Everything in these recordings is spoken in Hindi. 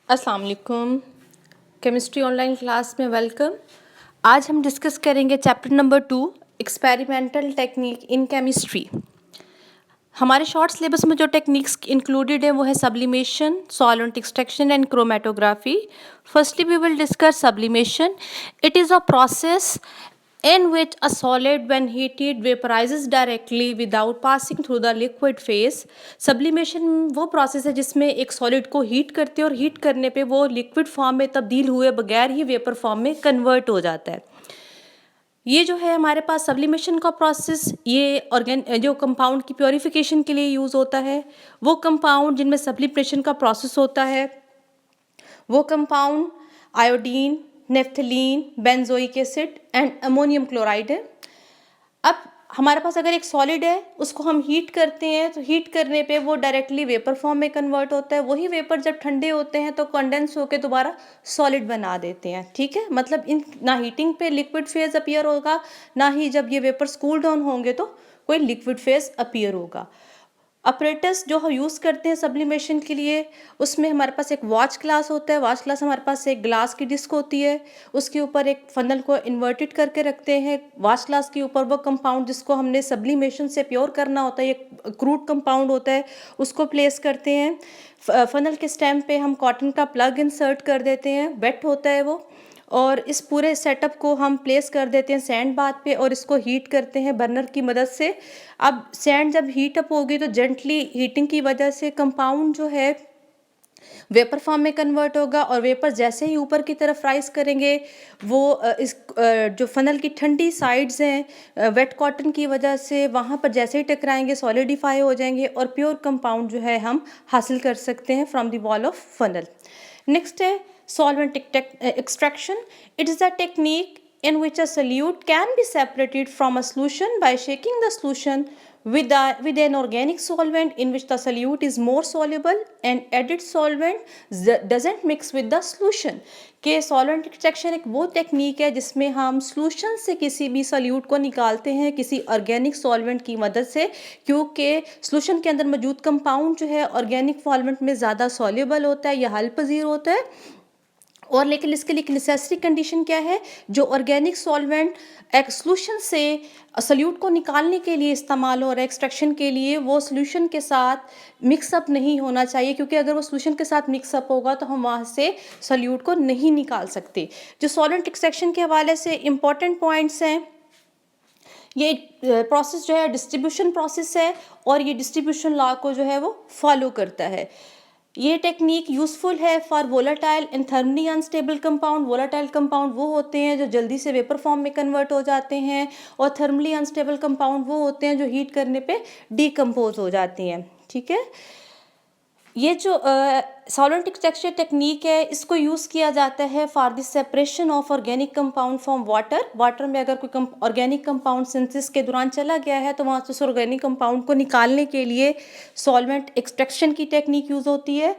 अस्सलाम वालेकुम। केमिस्ट्री ऑनलाइन क्लास में वेलकम। आज हम डिस्कस करेंगे chapter number 2 experimental technique in chemistry. हमारे शॉर्ट सिलेबस में जो टेक्निक्स इंक्लूडेड है वो है sublimation, solvent extraction and chromatography. Firstly we will discuss sublimation. It is a process in which a solid when heated vaporizes directly without passing through the liquid phase. Sublimation वो प्रोसेस है जिसमें एक सॉलिड को हीट करते हैं और हीट करने पे वो लिक्विड फॉर्म में तब्दील हुए बगैर ही वेपर फॉर्म में कन्वर्ट हो जाता है। ये जो है हमारे पास सब्लिमेशन का प्रोसेस, ये जो कंपाउंड की प्योरीफिकेशन के लिए यूज़ होता है, वो कंपाउंड जिनमें सब्लिमेशन का प्रोसेस होता है वो compound iodine, naphthalene, benzoic acid and ammonium chloride है। अब हमारे पास अगर एक सॉलिड है उसको हम हीट करते हैं तो हीट करने पे वो डायरेक्टली वेपर फॉर्म में कन्वर्ट होता है। वही वेपर जब ठंडे होते हैं तो कंडेंस होकर दोबारा सॉलिड बना देते हैं। ठीक है, मतलब इन ना हीटिंग पे लिक्विड फेज अपीयर होगा, ना ही जब ये वेपर्स कूल डाउन होंगे तो कोई लिक्विड फेज अपीयर होगा। अपरेटस जो हम यूज़ करते हैं सब्लिमेशन के लिए, उसमें हमारे पास एक वॉच ग्लास होता है। वॉच ग्लास हमारे पास एक ग्लास की डिस्क होती है, उसके ऊपर एक फनल को इन्वर्टेड करके रखते हैं। वॉच ग्लास के ऊपर वो कंपाउंड जिसको हमने सब्लिमेशन से प्योर करना होता है, एक क्रूड कंपाउंड होता है, उसको प्लेस करते हैं। फनल के स्टेम पे हम कॉटन का प्लग इंसर्ट कर देते हैं, वेट होता है वो, और इस पूरे सेटअप को हम प्लेस कर देते हैं सैंड बाथ पे और इसको हीट करते हैं बर्नर की मदद से। अब सैंड जब हीट अप होगी तो जेंटली हीटिंग की वजह से कंपाउंड जो है वेपर फॉर्म में कन्वर्ट होगा और वेपर जैसे ही ऊपर की तरफ राइज करेंगे वो जो फनल की ठंडी साइड्स हैं वेट कॉटन की वजह से वहाँ पर जैसे ही टकराएंगे सॉलिडिफाई हो जाएंगे और प्योर कंपाउंड जो है हम हासिल कर सकते हैं from the wall of funnel. Next है solvent extraction. It is a technique in which a solute can be separated from a solution by shaking the solution with an organic solvent in which the solute is more soluble and added solvent doesn't mix with the solution. कि सॉल्वेंट एक्सट्रैक्शन एक वो टेक्निक है जिसमें हम सॉल्यूशन से किसी भी सॉल्यूट को निकालते हैं किसी ऑर्गेनिक सॉल्वेंट की मदद से, क्योंकि सॉल्यूशन के अंदर मौजूद कंपाउंड जो है ऑर्गेनिक सॉल्वेंट में ज़्यादा सॉल्युबल होता है या हल पजीर होता है। और लेकिन इसके लिए एक नेसेसरी कंडीशन क्या है, जो ऑर्गेनिक सॉल्वेंट एक सॉल्यूशन से सॉल्यूट को निकालने के लिए इस्तेमाल हो रहा है एक्सट्रैक्शन के लिए, वो सॉल्यूशन के साथ मिक्सअप नहीं होना चाहिए, क्योंकि अगर वो सॉल्यूशन के साथ मिक्सअप होगा तो हम वहाँ से सॉल्यूट को नहीं निकाल सकते। जो सॉल्वेंट एक्सट्रैक्शन के हवाले से इंपॉर्टेंट पॉइंट्स हैं, ये प्रोसेस जो है डिस्ट्रीब्यूशन प्रोसेस है और ये डिस्ट्रीब्यूशन लॉ को जो है वो फॉलो करता है। ये टेक्निक यूज़फुल है for volatile and thermally unstable compound. Volatile compound वो होते हैं जो जल्दी से वेपर फॉर्म में कन्वर्ट हो जाते हैं और थर्मली अनस्टेबल कंपाउंड वो होते हैं जो हीट करने पे डिकम्पोज हो जाती हैं। ठीक है, ये जो सॉल्वेंट एक्सट्रैक्शन टेक्निक है इसको यूज़ किया जाता है for the separation of organic compound from water. Water में अगर कोई ऑर्गेनिक कंपाउंड सिंथेसिस के दौरान चला गया है तो वहाँ से उस ऑर्गेनिक कंपाउंड को निकालने के लिए सॉल्वेंट एक्सट्रैक्शन की टेक्निक यूज़ होती है।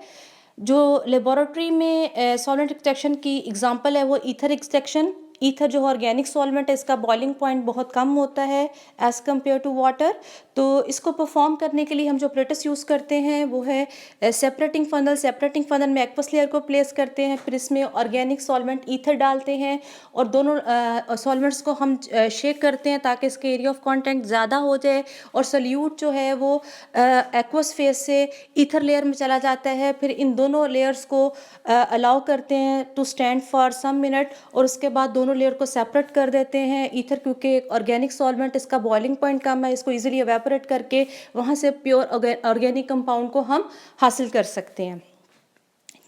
जो लेबोरेटरी में सॉल्वेंट एक्सट्रैक्शन की एग्जांपल है वो ईथर एक्सट्रैक्शन। ईथर जो ऑर्गेनिक सॉल्वेंट है इसका बॉइलिंग पॉइंट बहुत कम होता है एज़ कम्पेयर टू वाटर, तो इसको परफॉर्म करने के लिए हम जो अपरेटस यूज़ करते हैं वो है सेपरेटिंग फनल। सेपरेटिंग फनल में एक्वस लेयर को प्लेस करते हैं, फिर इसमें ऑर्गेनिक सॉल्वेंट ईथर डालते हैं और दोनों सॉल्वेंट्स को हम शेक करते हैं ताकि इसके एरिया ऑफ कॉन्टेक्ट ज़्यादा हो जाए और सॉल्यूट जो है वो एक्वस फेज से ईथर लेयर में चला जाता है। फिर इन दोनों लेयर्स को अलाउ करते हैं to stand for some minute और उसके बाद दोनों लेयर को सेपरेट कर देते हैं। ईथर क्योंकि ऑर्गेनिक सॉल्वेंट इसका बॉइलिंग पॉइंट कम है, इसको इजीली एवेपोरेट करके वहाँ से प्योर ऑर्गेनिक कंपाउंड को हम हासिल कर सकते हैं।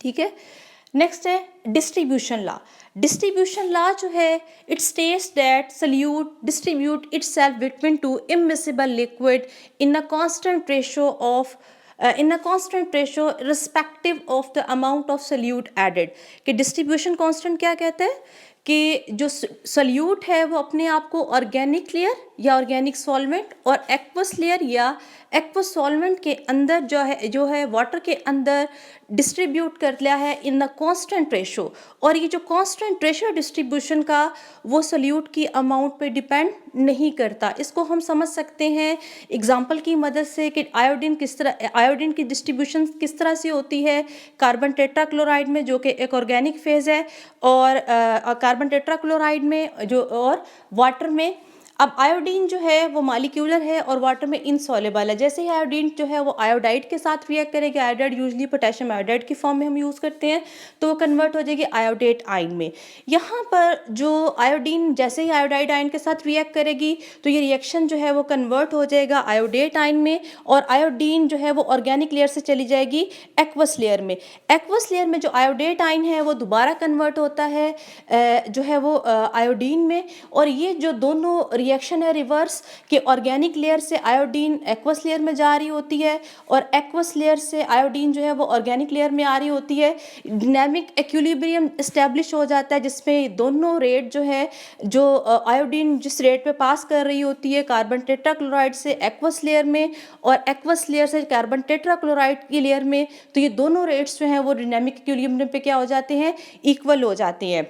ठीक है, नेक्स्ट है डिस्ट्रीब्यूशन लॉ। डिस्ट्रीब्यूशन लॉ जो है it states that solute distribute itself between two immiscible liquid in a constant ratio of respective of the amount of solute added. कि डिस्ट्रीब्यूशन कांस्टेंट क्या कहते हैं कि जो सल्यूट है वो अपने आप को ऑर्गेनिक लेयर या ऑर्गेनिक सॉल्वेंट और एक्वस लेयर या एक्वस सॉल्वेंट के अंदर जो है वाटर के अंदर डिस्ट्रीब्यूट कर लिया है इन द कांस्टेंट रेशो। और ये जो कांस्टेंट रेशो डिस्ट्रीब्यूशन का वो सल्यूट की अमाउंट पे डिपेंड नहीं करता। इसको हम समझ सकते हैं एग्जांपल की मदद से कि आयोडीन की डिस्ट्रीब्यूशन किस तरह से होती है कार्बन टेट्राक्लोराइड में, जो कि एक ऑर्गेनिक फेज है, और कार्बन टेट्राक्लोराइड में जो, और वाटर में। अब आयोडीन जो है वो मॉलिक्यूलर है और वाटर में इनसॉल्युबल है। जैसे ही आयोडीन जो है वो आयोडाइड के साथ रिएक्ट करेगी, आयोडाइड यूजली पोटेशियम आयोडाइड की फॉर्म में हम यूज़ करते हैं, तो वो कन्वर्ट हो जाएगी आयोडेट आयन में। यहाँ पर जो आयोडीन जैसे ही आयोडाइड आयन के साथ रिएक्ट करेगी तो ये रिएक्शन जो है वो कन्वर्ट हो जाएगा आयोडेट आयन में, और आयोडीन जो है वो ऑर्गेनिक लेयर से चली जाएगी एक्वस लेयर में। एक्वस लेयर में जो आयोडेट आयन है वो दोबारा कन्वर्ट होता है जो है वो आयोडीन में, और ये जो दोनों रिएक्शन है रिवर्स कि ऑर्गेनिक लेयर से आयोडीन एक्वस लेयर में जा रही होती है और एक्वस लेयर से आयोडीन जो है वो ऑर्गेनिक लेयर में आ रही होती है। डायनामिक इक्विलिब्रियम एस्टेब्लिश हो जाता है जिसमें दोनों रेट जो है, जो आयोडीन जिस रेट पे पास कर रही होती है कार्बन टेट्राक्लोराइड से एक्वस लेयर में और एक्वस लेयर से कार्बन टेट्राक्लोराइड की लेयर में, तो ये दोनों रेट्स जो हैं वो डायनामिक इक्विलिब्रियम पे क्या हो जाते हैं, इक्वल हो जाते हैं।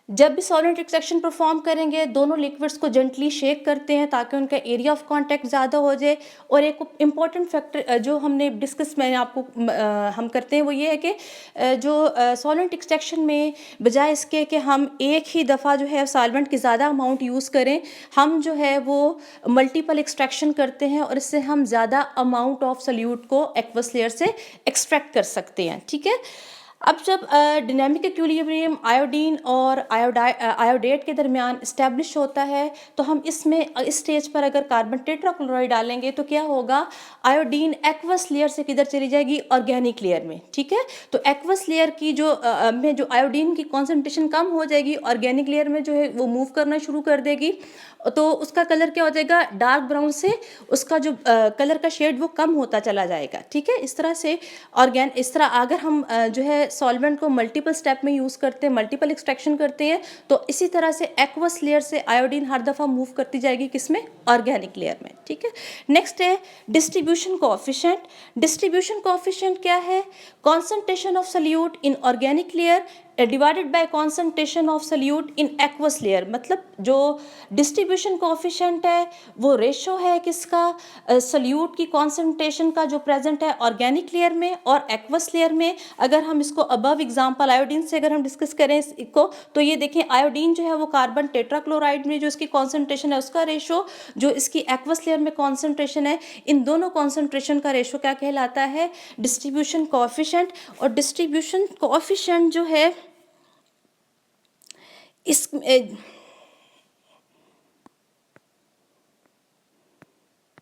जब भी सॉल्वेंट एक्सट्रैक्शन परफॉर्म करेंगे दोनों लिक्विड्स को जेंटली शेक करते हैं ताकि उनका एरिया ऑफ कांटेक्ट ज़्यादा हो जाए। और एक इम्पॉर्टेंट फैक्टर जो हमने डिस्कस मैंने आपको हम करते हैं वो ये है कि जो सॉल्वेंट एक्सट्रैक्शन में बजाय इसके कि हम एक ही दफ़ा जो है सॉल्वेंट की ज़्यादा अमाउंट यूज़ करें, हम जो है वो मल्टीपल एक्सट्रैक्शन करते हैं और इससे हम ज़्यादा अमाउंट ऑफ सल्यूट को एक्वस लेयर से एक्सट्रैक्ट कर सकते हैं। ठीक है, अब जब डायनामिक इक्विलिब्रियम आयोडीन और आयोडेट के दरमियान इस्टेब्लिश होता है तो हम इसमें इस स्टेज पर अगर कार्बन टेट्राक्लोराइड डालेंगे तो क्या होगा, आयोडीन एक्वस लेयर से किधर चली जाएगी, ऑर्गेनिक लेयर में। ठीक है, तो एक्वस लेयर की में जो आयोडीन की कॉन्सेंट्रेशन कम हो जाएगी, ऑर्गेनिक लेयर में जो है वो मूव करना शुरू कर देगी, तो उसका कलर क्या हो जाएगा, डार्क ब्राउन से उसका जो कलर का शेड वो कम होता चला जाएगा। ठीक है, इस तरह से इस तरह अगर हम जो है सॉल्वेंट को मल्टीपल स्टेप में यूज़ करते हैं, मल्टीपल एक्सट्रैक्शन करते हैं, तो इसी तरह से एक्वस लेयर से आयोडीन हर दफ़ा मूव करती जाएगी किसमें, ऑर्गेनिक लेयर में। ठीक है, नेक्स्ट है डिस्ट्रीब्यूशन कोएफिशिएंट। डिस्ट्रीब्यूशन कोएफिशिएंट क्या है, concentration of solute in organic layer divided by concentration of solute in aqueous layer. मतलब जो डिस्ट्रीब्यूशन कोएफिशिएंट है वो रेशो है किसका, सल्यूट की कॉन्सेंट्रेशन का जो प्रेजेंट है ऑर्गेनिक लेयर में और एक्वस लेयर में। अगर हम इसको अबव एग्जांपल आयोडीन से अगर हम डिस्कस करें इसको, तो ये देखें आयोडीन जो है वो कार्बन टेट्राक्लोराइड में जो इसकी कॉन्सेंट्रेशन है उसका रेशो, जो इसकी एक्वस लेयर में कॉन्सेंट्रेशन है, इन दोनों कॉन्सेंट्रेशन का रेशो क्या कहलाता है, डिस्ट्रीब्यूशन कोएफिशिएंट। और डिस्ट्रीब्यूशन कोएफिशिएंट जो है इस